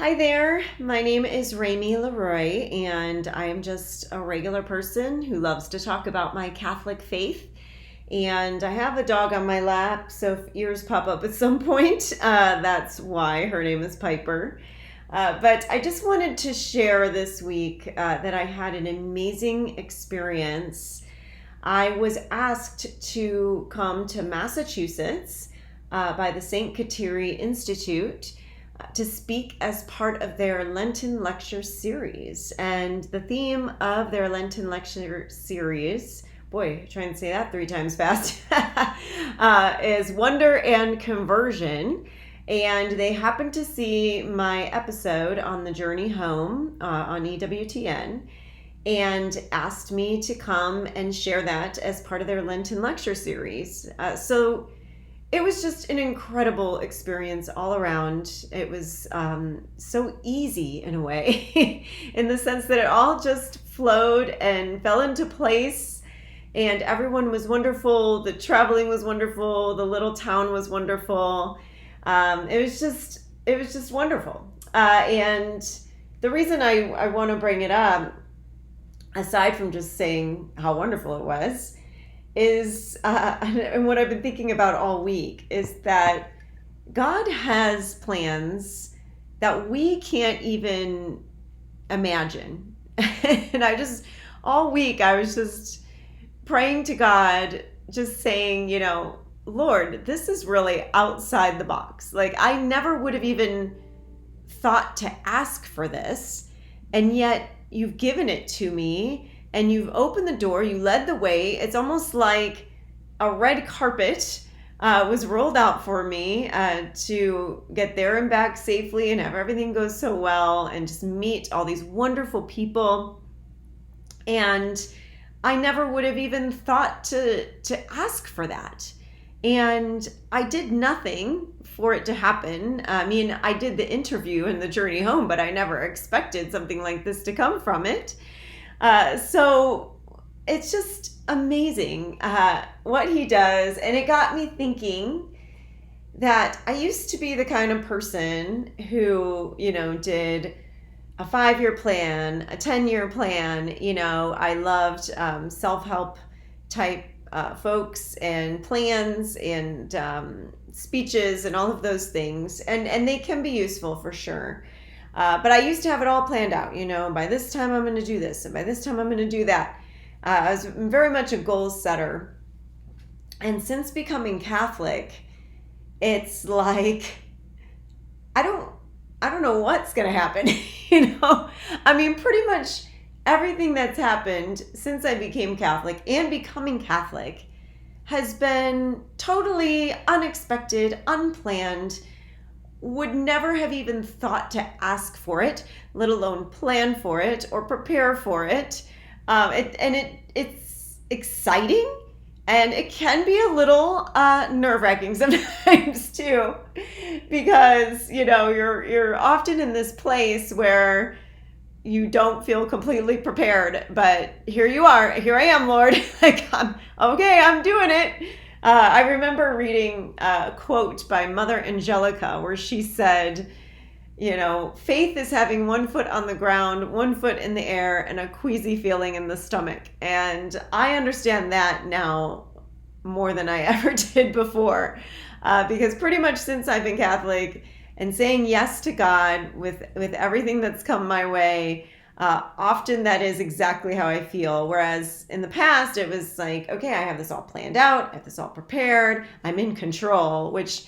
Hi there, my name is Rae-Mi and I am just a regular person who loves to talk about my Catholic faith. And I have a dog on my lap, so if ears pop up at some point, that's why her name is Piper. But I just wanted to share this week that I had an amazing experience. I was asked to come to Massachusetts by the St. Kateri Institute to speak as part of their Lenten lecture series. And the theme of their Lenten lecture series, boy, try and say that 3 times fast, is wonder and conversion. And they happened to see my episode on the journey home on EWTN and asked me to come and share that as part of their Lenten lecture series. So it was just an incredible experience all around. It was so easy in a way, in the sense that it all just flowed and fell into place, and everyone was wonderful. The traveling was wonderful. The little town was wonderful. It was just wonderful. And the reason I want to bring it up, aside from just saying how wonderful it was, is and what I've been thinking about all week is that God has plans that we can't even imagine. And all week I was just praying to God, just saying, Lord, this is really outside the box. Like, I never would have even thought to ask for this, and yet you've given it to me. And you've opened the door, you led the way. It's almost like a red carpet was rolled out for me to get there and back safely and have everything go so well and just meet all these wonderful people. And I never would have even thought to ask for that. And I did nothing for it to happen. I mean, I did the interview and the journey home, but I never expected something like this to come from it. So it's just amazing what he does. And it got me thinking that I used to be the kind of person who, did a 5-year plan, a 10-year plan. I loved self-help type folks and plans and speeches and all of those things. And they can be useful for sure. But I used to have it all planned out, by this time I'm going to do this, and by this time I'm going to do that. I was very much a goal setter. And since becoming Catholic, it's like, I don't know what's going to happen, I mean, pretty much everything that's happened since I became Catholic and becoming Catholic has been totally unexpected, unplanned. Would never have even thought to ask for it, let alone plan for it or prepare for it. It's exciting, and it can be a little nerve-wracking sometimes too, because you're often in this place where you don't feel completely prepared, but here I am, Lord. Like, I'm doing it. I remember reading a quote by Mother Angelica where she said, faith is having 1 foot on the ground, 1 foot in the air, and a queasy feeling in the stomach. And I understand that now more than I ever did before, because pretty much since I've been Catholic and saying yes to God with everything that's come my way, often that is exactly how I feel. Whereas in the past, it was like, okay, I have this all planned out. I have this all prepared. I'm in control, which,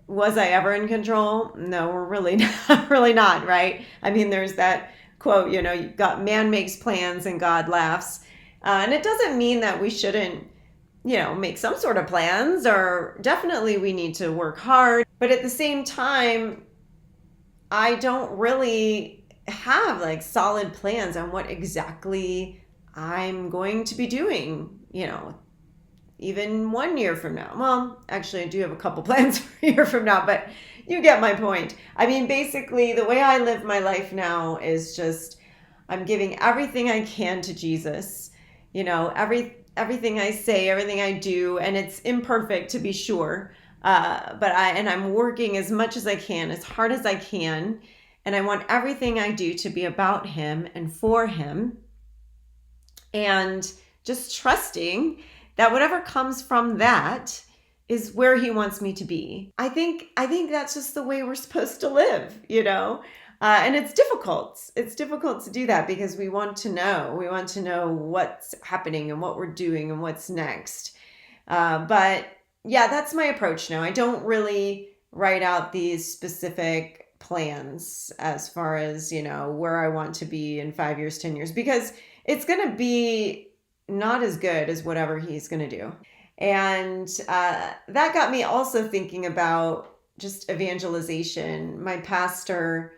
was I ever in control? No, we're really not, right? I mean, there's that quote, you've got man makes plans and God laughs. And it doesn't mean that we shouldn't, make some sort of plans, or definitely we need to work hard. But at the same time, I don't really have like solid plans on what exactly I'm going to be doing, even 1 year from now. Well, actually, I do have a couple plans for a year from now, but you get my point. I mean, basically, the way I live my life now is just, I'm giving everything I can to Jesus. Everything I say, everything I do, and it's imperfect to be sure. But I'm working as much as I can, as hard as I can. And I want everything I do to be about him and for him. And just trusting that whatever comes from that is where he wants me to be. I think that's just the way we're supposed to live, and it's difficult. It's difficult to do that because we want to know what's happening and what we're doing and what's next. But yeah, that's my approach now. I don't really write out these specific plans as far as, where I want to be in 5 years, 10 years, because it's going to be not as good as whatever he's going to do. And that got me also thinking about just evangelization. My pastor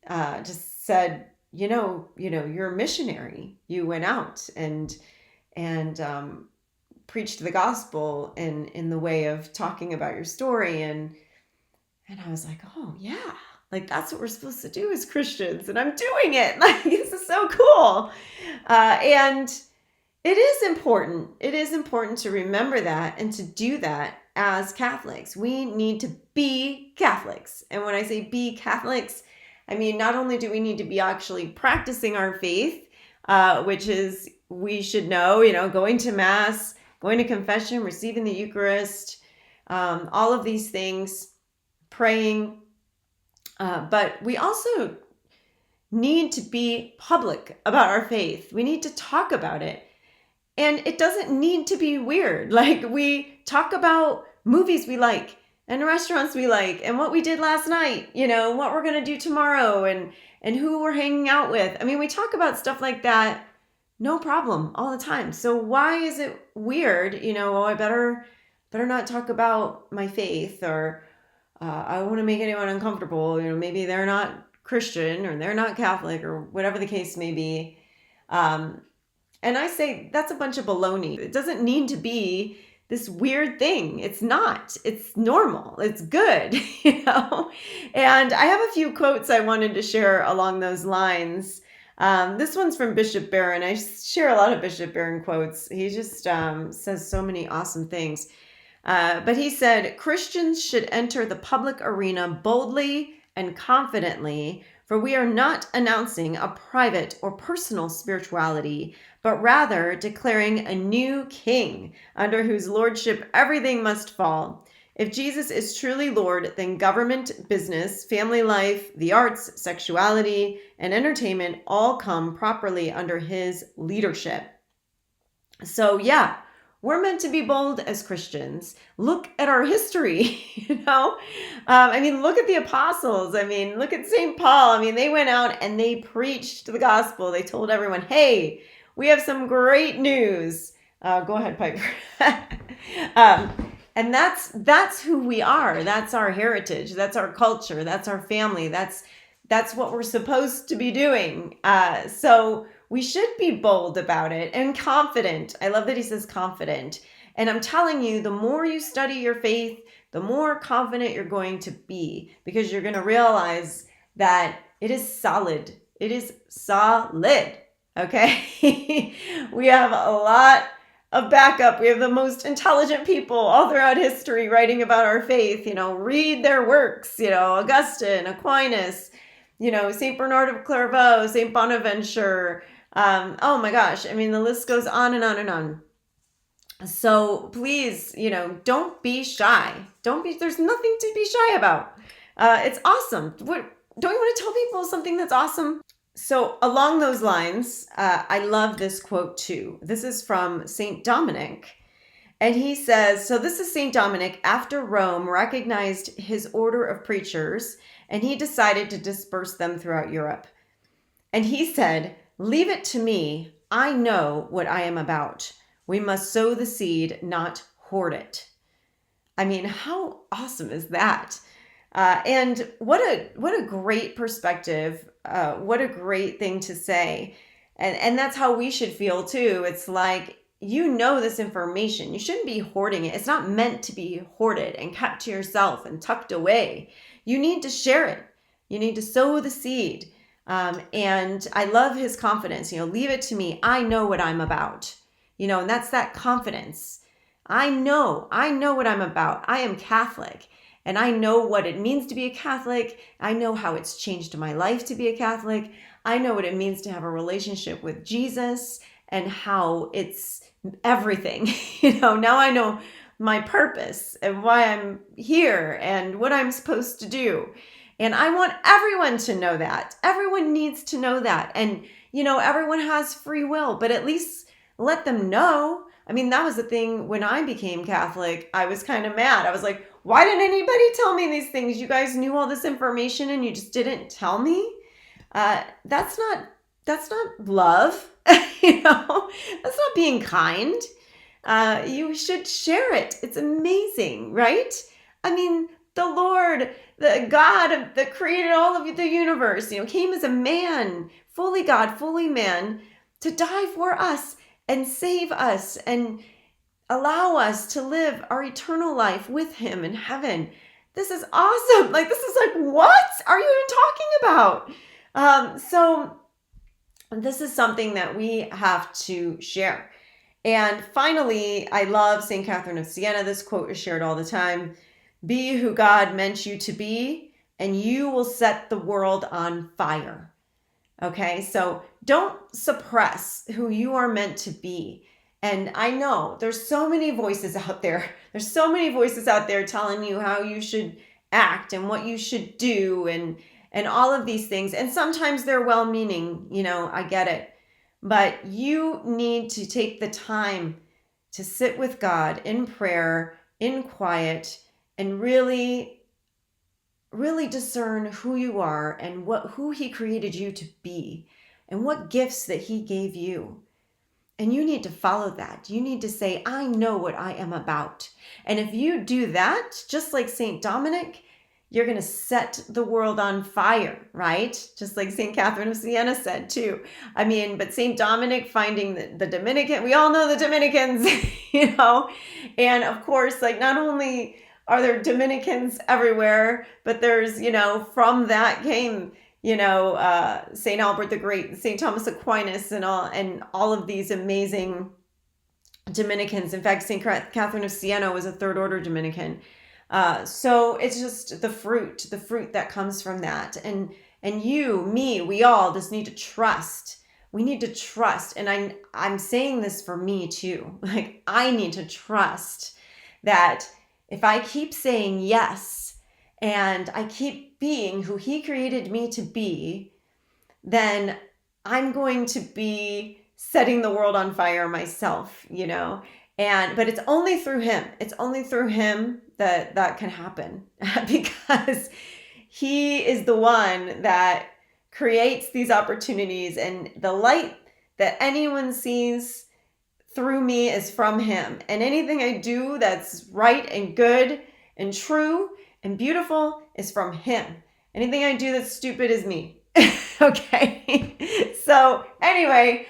just said, you're a missionary. You went out and preached the gospel in the way of talking about your story. And I was like, oh yeah, like that's what we're supposed to do as Christians. And I'm doing it. Like, this is so cool. And it is important. It is important to remember that and to do that as Catholics. We need to be Catholics. And when I say be Catholics, I mean, not only do we need to be actually practicing our faith, which is, we should know, going to Mass, going to confession, receiving the Eucharist, all of these things, praying. But we also need to be public about our faith. We need to talk about it. And it doesn't need to be weird. Like, we talk about movies we like and restaurants we like and what we did last night, what we're going to do tomorrow and who we're hanging out with. I mean, we talk about stuff like that, no problem, all the time. So why is it weird? I better not talk about my faith, or I don't want to make anyone uncomfortable. Maybe they're not Christian or they're not Catholic or whatever the case may be. And I say that's a bunch of baloney. It doesn't need to be this weird thing. It's not. It's normal. It's good, And I have a few quotes I wanted to share along those lines. This one's from Bishop Barron. I share a lot of Bishop Barron quotes. He just says so many awesome things. But he said, Christians should enter the public arena boldly and confidently, for we are not announcing a private or personal spirituality, but rather declaring a new king under whose lordship everything must fall. If Jesus is truly Lord, then government, business, family life, the arts, sexuality, and entertainment all come properly under his leadership. So yeah, we're meant to be bold as Christians. Look at our history, look at the apostles. Look at St. Paul. they went out and they preached the gospel. They told everyone, hey, we have some great news. Go ahead, Piper. And that's who we are. That's our heritage. That's our culture. That's our family. That's what we're supposed to be doing. So we should be bold about it and confident. I love that he says confident. And I'm telling you, the more you study your faith, the more confident you're going to be, because you're going to realize that it is solid. It is solid. Okay. We have a lot of backup. We have the most intelligent people all throughout history writing about our faith. Read their works, Augustine, Aquinas, St. Bernard of Clairvaux, St. Bonaventure. Oh my gosh. The list goes on and on and on. So please, don't be shy. There's nothing to be shy about. It's awesome. Don't you want to tell people something that's awesome? So along those lines, I love this quote too. This is from St. Dominic. And he says, so this is St. Dominic after Rome recognized his order of preachers, and he decided to disperse them throughout Europe. And he said, leave it to me. I know what I am about. We must sow the seed, not hoard it. How awesome is that? And what a great perspective. What a great thing to say. And that's how we should feel too. It's like, this information. You shouldn't be hoarding it. It's not meant to be hoarded and kept to yourself and tucked away. You need to share it. You need to sow the seed. And I love his confidence. Leave it to me. I know what I'm about. And that's that confidence. I know what I'm about. I am Catholic. And I know what it means to be a Catholic. I know how it's changed my life to be a Catholic. I know what it means to have a relationship with Jesus and how it's everything. Now I know my purpose and why I'm here and what I'm supposed to do. And I want everyone to know that. Everyone needs to know that. And, everyone has free will, but at least let them know. I mean, that was the thing when I became Catholic. I was kind of mad. I was like, why didn't anybody tell me these things? You guys knew all this information and you just didn't tell me? That's not love. That's not being kind. You should share it. It's amazing, right? I mean, the Lord, the God that created all of the universe, came as a man, fully God, fully man, to die for us and save us and allow us to live our eternal life with him in heaven. This is awesome. This is what are you even talking about? So this is something that we have to share. And finally, I love St. Catherine of Siena. This quote is shared all the time. Be who God meant you to be, and you will set the world on fire. Okay, so don't suppress who you are meant to be. And I know there's so many voices out there. There's so many voices out there telling you how you should act and what you should do and all of these things. And sometimes they're well-meaning, I get it. But you need to take the time to sit with God in prayer, in quiet, and really, really discern who you are and who he created you to be and what gifts that he gave you. And you need to follow that. You need to say, I know what I am about. And if you do that, just like St. Dominic, you're going to set the world on fire, right? Just like St. Catherine of Siena said too. I mean, but St. Dominic finding the Dominican, we all know the Dominicans, and of course, not only are there Dominicans everywhere, but there's, from that came, St. Albert the Great, St. Thomas Aquinas, and all of these amazing Dominicans. In fact, St. Catherine of Siena was a third order Dominican. So it's just the fruit that comes from that. And you, me, we all just need to trust. We need to trust. And I'm saying this for me too. I need to trust that if I keep saying yes, and I keep being who he created me to be, then I'm going to be setting the world on fire myself, but it's only through him. It's only through him that can happen because he is the one that creates these opportunities, and the light that anyone sees through me is from him. And anything I do that's right and good and true and beautiful is from him. Anything I do that's stupid is me. Okay. So anyway,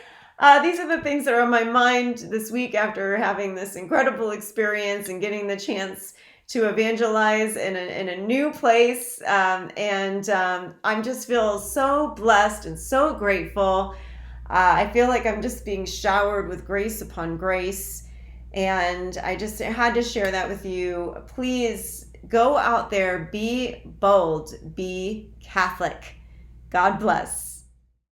these are the things that are on my mind this week after having this incredible experience and getting the chance to evangelize in a new place. I'm just feel so blessed and so grateful. I feel like I'm just being showered with grace upon grace. And I just had to share that with you. Please go out there, be bold, be Catholic. God bless.